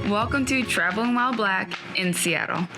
Welcome to Traveling While Black in Seattle.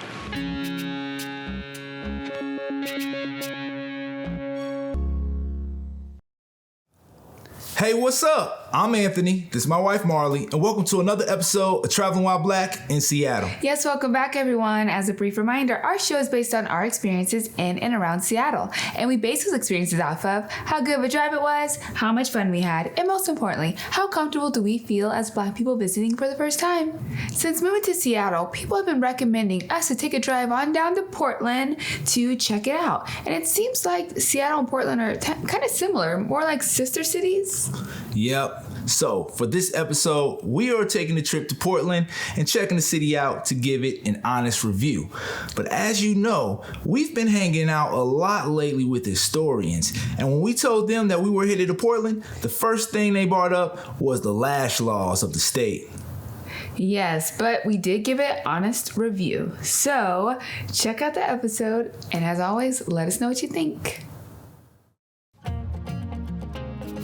Hey, what's up? I'm Anthony. This is my wife, Marley, and welcome to another episode of Traveling While Black in Seattle. Yes, welcome back, everyone. As a brief reminder, our show is based on our experiences in and around Seattle, and we base those experiences off of how good of a drive it was, how much fun we had, and most importantly, how comfortable do we feel as Black people visiting for the first time. Since moving to Seattle, people have been recommending us to take a drive on down to Portland to check it out, and it seems like Seattle and Portland are kind of similar, more like sister cities. Yep. So for this episode, we are taking a trip to Portland and checking the city out to give it an honest review. But as you know, we've been hanging out a lot lately with historians. And when we told them that we were headed to Portland, the first thing they brought up was the lash laws of the state. Yes, but we did give it an honest review. So check out the episode, and as always, let us know what you think.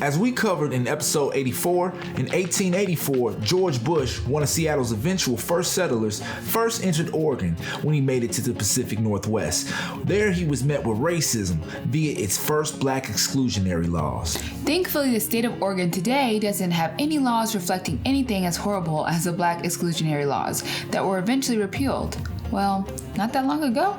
As we covered in episode 84, in 1884, George Bush, one of Seattle's eventual first settlers, first entered Oregon when he made it to the Pacific Northwest. There he was met with racism via its first Black exclusionary laws. Thankfully, the state of Oregon today doesn't have any laws reflecting anything as horrible as the Black exclusionary laws that were eventually repealed. Well, not that long ago.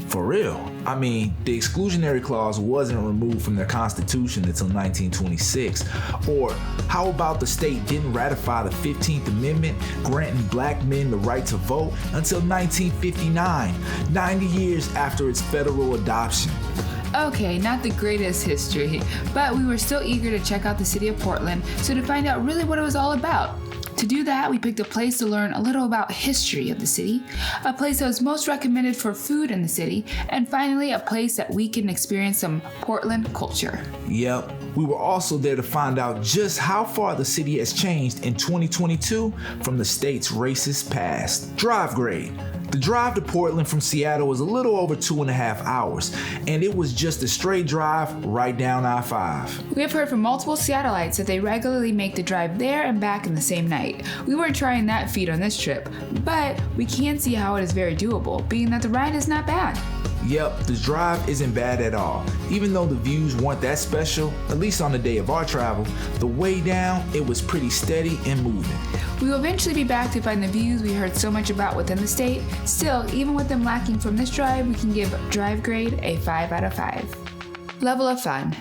For real. I mean, the exclusionary clause wasn't removed from their constitution until 1926. Or how about the state didn't ratify the 15th Amendment, granting Black men the right to vote until 1959, 90 years after its federal adoption. Okay, not the greatest history, but we were still eager to check out the city of Portland, so to find out really what it was all about. To do that, we picked a place to learn a little about history of the city, a place that was most recommended for food in the city, and finally, a place that we can experience some Portland culture. Yep, we were also there to find out just how far the city has changed in 2022 from the state's racist past. Drive grade. The drive to Portland from Seattle was a little over 2.5 hours, and it was just a straight drive right down I-5. We have heard from multiple Seattleites that they regularly make the drive there and back in the same night. We weren't trying that feat on this trip, but we can see how it is very doable, being that the ride is not bad. Yep, the drive isn't bad at all. Even though the views weren't that special, at least on the day of our travel, the way down, it was pretty steady and moving. We will eventually be back to find the views we heard so much about within the state. Still, even with them lacking from this drive, we can give drive grade a 5 out of 5. Level of fun.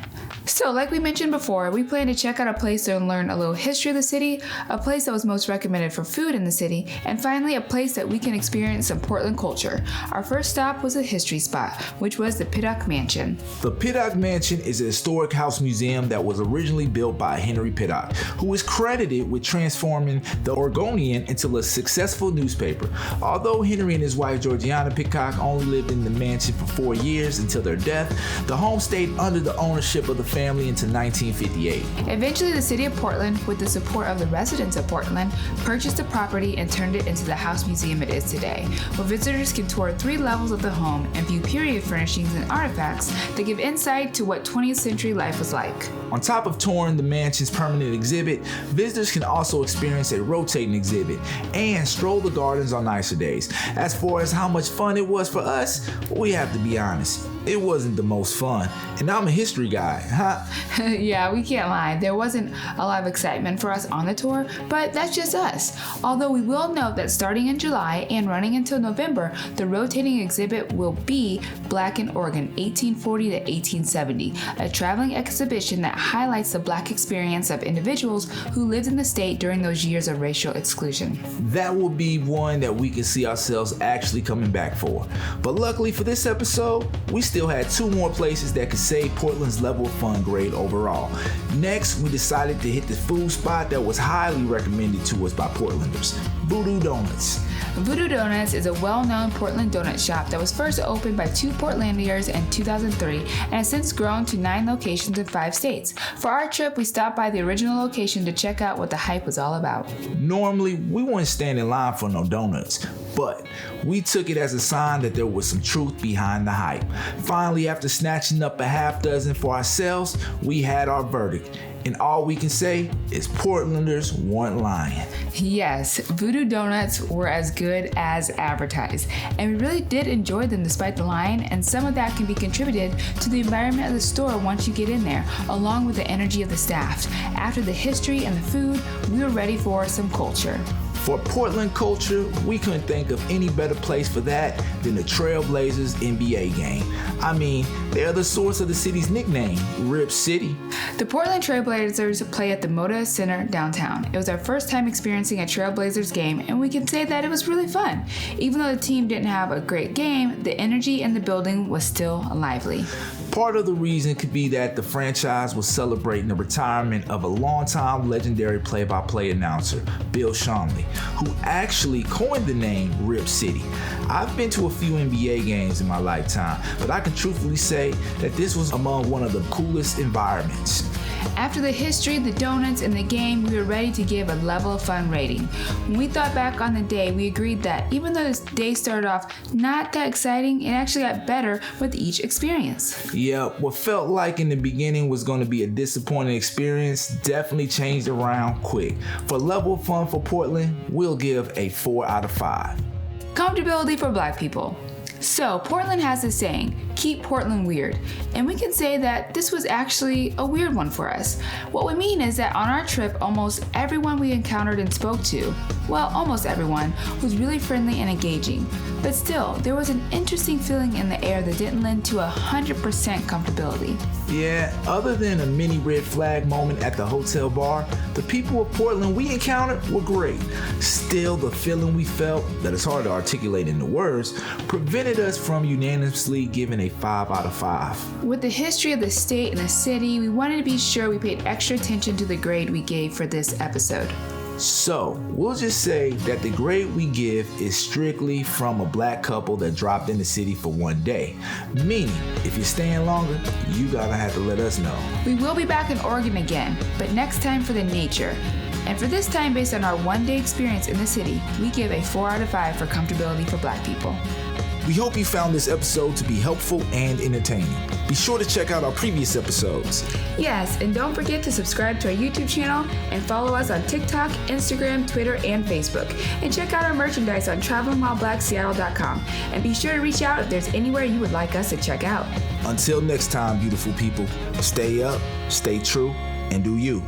So, like we mentioned before, we plan to check out a place to learn a little history of the city, a place that was most recommended for food in the city, and finally a place that we can experience some Portland culture. Our first stop was a history spot, which was the Pittock Mansion. The Pittock Mansion is a historic house museum that was originally built by Henry Pittock, who is credited with transforming the Oregonian into a successful newspaper. Although Henry and his wife Georgiana Pittock only lived in the mansion for 4 years until their death, the home stayed under the ownership of the family until 1958. Eventually, the city of Portland, with the support of the residents of Portland, purchased the property and turned it into the house museum it is today, where visitors can tour 3 levels of the home and view period furnishings and artifacts that give insight to what 20th century life was like. On top of touring the mansion's permanent exhibit, visitors can also experience a rotating exhibit and stroll the gardens on nicer days. As far as how much fun it was for us, we have to be honest. It wasn't the most fun, and I'm a history guy, huh? Yeah, we can't lie. There wasn't a lot of excitement for us on the tour, but that's just us. Although we will note that starting in July and running until November, the rotating exhibit will be Black in Oregon, 1840 to 1870, a traveling exhibition that highlights the Black experience of individuals who lived in the state during those years of racial exclusion. That will be one that we can see ourselves actually coming back for. But luckily for this episode, we still had 2 more places that could save Portland's level of fun grade overall. Next, we decided to hit the food spot that was highly recommended to us by Portlanders, Voodoo Donuts. Voodoo Donuts is a well-known Portland donut shop that was first opened by 2 Portlandiers in 2003 and has since grown to 9 locations in 5 states. For our trip, we stopped by the original location to check out what the hype was all about. Normally, we wouldn't stand in line for no donuts, but we took it as a sign that there was some truth behind the hype. Finally, after snatching up a half dozen for ourselves, we had our verdict. And all we can say is Portlanders want lying. Yes, Voodoo Donuts were as good as advertised, and we really did enjoy them despite the line, and some of that can be contributed to the environment of the store once you get in there, along with the energy of the staff. After the history and the food, we were ready for some culture. For Portland culture, we couldn't think of any better place for that than the Trailblazers NBA game. I mean, they're the source of the city's nickname, Rip City. The Portland Trailblazers play at the Moda Center downtown. It was our first time experiencing a Trailblazers game, and we can say that it was really fun. Even though the team didn't have a great game, the energy in the building was still lively. Part of the reason could be that the franchise was celebrating the retirement of a longtime legendary play-by-play announcer, Bill Schonely, who actually coined the name Rip City. I've been to a few NBA games in my lifetime, but I can truthfully say that this was among one of the coolest environments. After the history, the donuts, and the game, we were ready to give a level of fun rating. When we thought back on the day, we agreed that even though this day started off not that exciting, it actually got better with each experience. Yeah, what felt like in the beginning was going to be a disappointing experience definitely changed around quick. For level of fun for Portland, we'll give a 4 out of 5. Comfortability for Black people. So, Portland has this saying, keep Portland weird. And we can say that this was actually a weird one for us. What we mean is that on our trip, almost everyone we encountered and spoke to, well, almost everyone, was really friendly and engaging. But still, there was an interesting feeling in the air that didn't lend to 100% comfortability. Yeah, other than a mini red flag moment at the hotel bar, the people of Portland we encountered were great. Still, the feeling we felt, that is hard to articulate in the words, prevented us from unanimously giving a 5 out of 5. With the history of the state and the city, we wanted to be sure we paid extra attention to the grade we gave for this episode. So, we'll just say that the grade we give is strictly from a Black couple that dropped in the city for one day. Meaning, if you're staying longer, you gotta have to let us know. We will be back in Oregon again, but next time for the nature. And for this time, based on our one-day experience in the city, we give a 4 out of 5 for comfortability for Black people. We hope you found this episode to be helpful and entertaining. Be sure to check out our previous episodes. Yes, and don't forget to subscribe to our YouTube channel and follow us on TikTok, Instagram, Twitter, and Facebook. And check out our merchandise on travelingwhileblackseattle.com. And be sure to reach out if there's anywhere you would like us to check out. Until next time, beautiful people, stay up, stay true, and do you.